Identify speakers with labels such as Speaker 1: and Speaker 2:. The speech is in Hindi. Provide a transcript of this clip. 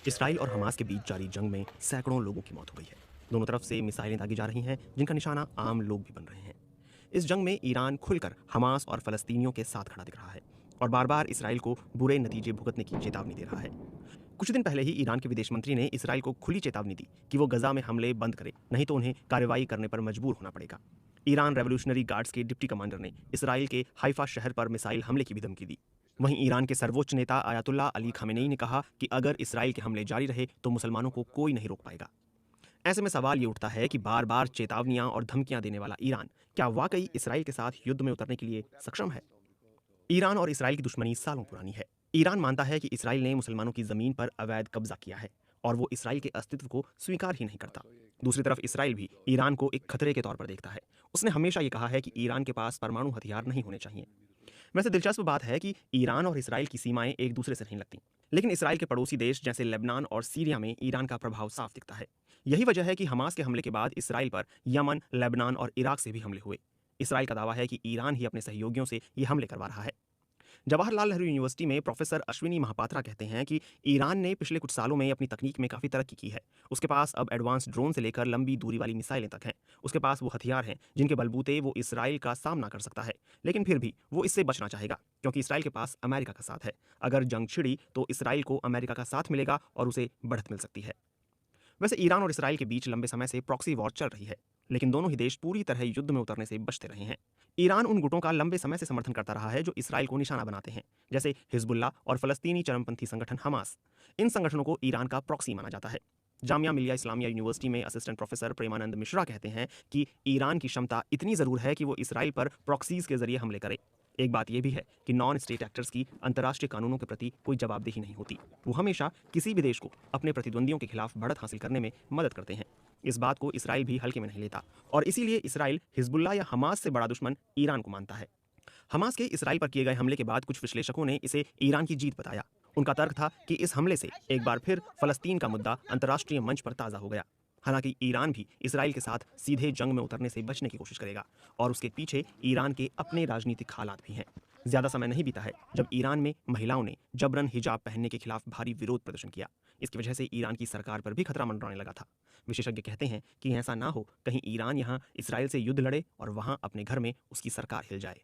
Speaker 1: इसराइल और हमास के बीच जारी जंग में सैकड़ों लोगों की मौत हो गई है। दोनों तरफ से मिसाइलें दागी जा रही हैं, जिनका निशाना आम लोग भी बन रहे हैं। इस जंग में ईरान खुलकर हमास और फलस्तीनियों के साथ खड़ा दिख रहा है और बार बार इसराइल को बुरे नतीजे भुगतने की चेतावनी दे रहा है। कुछ दिन पहले ही ईरान के विदेश मंत्री ने इसराइल को खुली चेतावनी दी कि वो गजा में हमले बंद करे, नहीं तो उन्हें कार्रवाई करने पर मजबूर होना पड़ेगा। ईरान रेवोल्यूशनरी गार्ड्स के डिप्टी कमांडर ने इसराइल के हाइफा शहर पर मिसाइल हमले की भी धमकी दी। वहीं ईरान के सर्वोच्च नेता आयतुल्लाह अली खामेनेई ने कहा कि अगर इसराइल के हमले जारी रहे तो मुसलमानों को कोई नहीं रोक पाएगा। ऐसे में सवाल ये उठता है कि बार बार चेतावनियां और धमकियां देने वाला ईरान क्या वाकई इसराइल के साथ युद्ध में उतरने के लिए सक्षम है? ईरान और इसराइल की दुश्मनी सालों पुरानी है। ईरान मानता है कि इसराइल ने मुसलमानों की जमीन पर अवैध कब्जा किया है और वो इसराइल के अस्तित्व को स्वीकार ही नहीं करता। दूसरी तरफ इसराइल भी ईरान को एक खतरे के तौर पर देखता है। उसने हमेशा ये कहा है कि ईरान के पास परमाणु हथियार नहीं होने चाहिए। वैसे दिलचस्प बात है कि ईरान और इसराइल की सीमाएं एक दूसरे से नहीं लगती, लेकिन इसराइल के पड़ोसी देश जैसे लेबनान और सीरिया में ईरान का प्रभाव साफ दिखता है। यही वजह है कि हमास के हमले के बाद इसराइल पर यमन, लेबनान और इराक से भी हमले हुए। इसराइल का दावा है कि ईरान ही अपने सहयोगियों से ये हमले करवा रहा है। जवाहरलाल नेहरू यूनिवर्सिटी में प्रोफेसर अश्विनी महापात्रा कहते हैं कि ईरान ने पिछले कुछ सालों में अपनी तकनीक में काफ़ी तरक्की की है। उसके पास अब एडवांस ड्रोन से लेकर लंबी दूरी वाली मिसाइलें तक हैं। उसके पास वो हथियार हैं जिनके बलबूते वो इसराइल का सामना कर सकता है, लेकिन फिर भी वो इससे बचना चाहेगा क्योंकि इसराइल के पास अमेरिका का साथ है। अगर जंग छिड़ी तो इसराइल को अमेरिका का साथ मिलेगा और उसे बढ़त मिल सकती है। वैसे ईरान और इसराइल के बीच लंबे समय से प्रॉक्सी वॉर चल रही है, लेकिन दोनों ही देश पूरी तरह युद्ध में उतरने से बचते रहे हैं। ईरान उन गुटों का लंबे समय से समर्थन करता रहा है जो इसराइल को निशाना बनाते हैं, जैसे हिजबुल्ला और फलस्तीनी चरमपंथी संगठन हमास। इन संगठनों को ईरान का प्रॉक्सी माना जाता है। जामिया मिलिया इस्लामिया यूनिवर्सिटी में असिस्टेंट प्रोफेसर प्रेमानंद मिश्रा कहते हैं कि ईरान की क्षमता इतनी जरूर है कि वो इसराइल पर प्रॉक्सीज के जरिए हमले करे। एक बात यह भी है कि नॉन स्टेट एक्टर्स की अंतर्राष्ट्रीय कानूनों के प्रति कोई जवाबदेही नहीं होती। वो हमेशा किसी भी देश को अपने प्रतिद्वंदियों के खिलाफ बढ़त हासिल करने में मदद करते हैं। इस बात को इसराइल भी हल्के में नहीं लेता और इसीलिए इसराइल हिजबुल्ला या हमास से बड़ा दुश्मन ईरान को मानता है। हमास के इसराइल पर किए गए हमले के बाद कुछ विश्लेषकों ने इसे ईरान की जीत बताया। उनका तर्क था कि इस हमले से एक बार फिर फलस्तीन का मुद्दा अंतर्राष्ट्रीय मंच पर ताज़ा हो गया। हालांकि ईरान भी इसराइल के साथ सीधे जंग में उतरने से बचने की कोशिश करेगा और उसके पीछे ईरान के अपने राजनीतिक हालात भी हैं। ज्यादा समय नहीं बीता है जब ईरान में महिलाओं ने जबरन हिजाब पहनने के खिलाफ भारी विरोध प्रदर्शन किया। इसकी वजह से ईरान की सरकार पर भी खतरा मंडराने लगा था। विशेषज्ञ कहते हैं कि ऐसा ना हो कहीं ईरान यहाँ इसराइल से युद्ध लड़े और वहां अपने घर में उसकी सरकार हिल जाए।